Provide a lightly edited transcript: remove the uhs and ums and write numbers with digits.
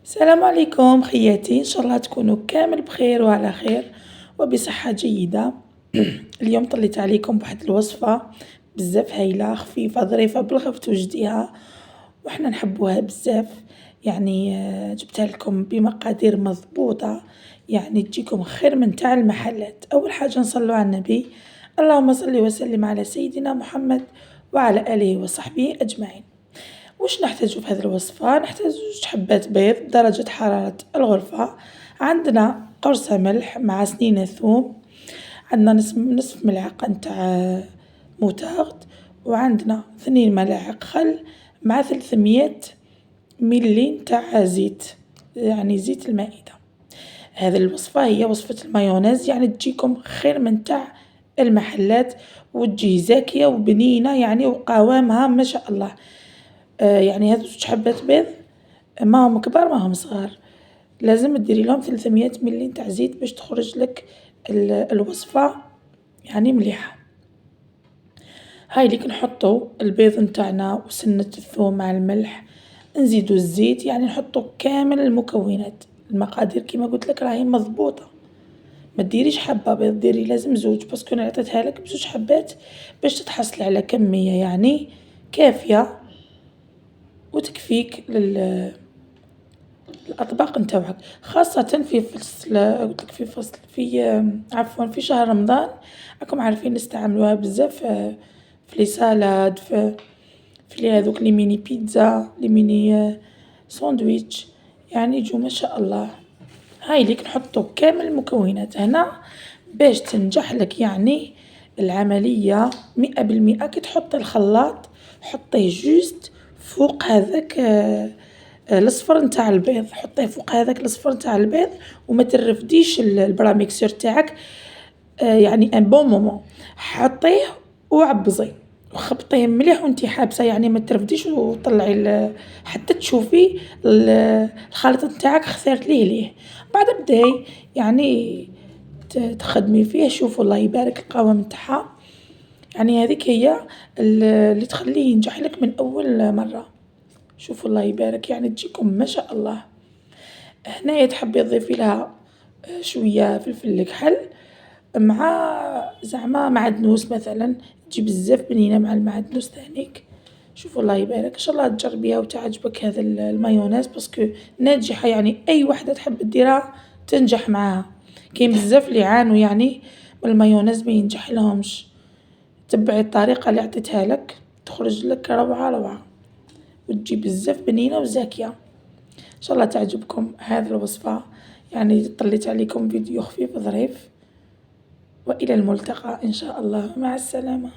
السلام عليكم خياتي، ان شاء الله تكونوا كامل بخير وعلى خير وبصحة جيدة. اليوم طليت عليكم بواحد الوصفة بزاف هايلة، خفيفة ظريفة بالغ وجديها وحنا نحبوها بزاف. يعني جبتها لكم بمقادير مضبوطة، يعني تجيكم خير من تاع المحلات. اول حاجة نصلوا على النبي، اللهم صل وسلم على سيدنا محمد وعلى اله وصحبه اجمعين. واش نحتاجو في هذه الوصفة؟ نحتاجو 2 حبات بيض درجة حرارة الغرفة، عندنا قرصة ملح مع سنينة ثوم، عندنا نصف ملعقة نتاع موتارد، وعندنا 2 ملاعق خل مع 300 ملي نتاع زيت، يعني زيت المائدة. هذه الوصفة هي وصفة المايونيز، يعني تجيكم خير من تاع المحلات وتجي زاكية وبنينة يعني وقوامها ما شاء الله. يعني هذو 2 حبات بيض ماهم كبار ماهم صغار، لازم ديري لهم 300 ملي نتاع زيت باش تخرج لك الوصفة يعني مليحة. هاي ليك نحطو البيض نتاعنا وسنة الثوم مع الملح، نزيدو الزيت، يعني نحطو كامل المكونات. المقادير كيما قلت لك راهي مضبوطة، ما ديريش حبة بيض، ديري لازم 2 باسكو انا عطيتها لك ب2 حبات باش تتحصلي على كمية يعني كافية وتكفيك الأطباق نتاوعك، خاصة في فصل قلتلك في فصل في عفوا في شهر رمضان. راكم عارفين نستعملوها بزاف في لي سالاد، في لي هاذوك لي ميني بيتزا، لي ميني ساندويتش، يعني يجو ما شاء الله. هاي ليك نحطو كامل المكونات هنا باش تنجح لك يعني العملية 100%. كي تحطي الخلاط حطيه جوست فوق هذاك الصفر نتاع البيض، حطيه فوق هذاك الصفر نتاع البيض وما ترفديش البراميكسور تاعك. يعني ان بون مومون حطيه وعبزيه وخبطيه مليح وانتي حابسه، يعني ما ترفديش وطلعي حتى تشوفي الخليط نتاعك خسرت ليه. بعد بداي يعني تخدمي فيه، شوفوا الله يبارك القوام نتاعها، يعني هذيك هي اللي تخليه ينجح لك من اول مره. شوفوا الله يبارك يعني تجيكم ما شاء الله. هنايا تحبي تضيفي لها شويه فلفل كحل مع زعما معدنوس مثلا، تجي بزاف بنينه مع المعدنوس تانيك. شوفوا الله يبارك، ان شاء الله تجربيها وتعجبك هذا المايونيز باسكو ناجحه، يعني اي وحده تحب ديرها تنجح معاها. كاين بزاف اللي يعانوا يعني من المايونيز ما ينجح لهمش، تبعي الطريقه اللي عطيتها لك تخرج لك روعه روعه وتجي بزاف بنينه وزاكيه. ان شاء الله تعجبكم هذه الوصفه، يعني طليت عليكم فيديو خفيف ظريف، والى الملتقى ان شاء الله، مع السلامه.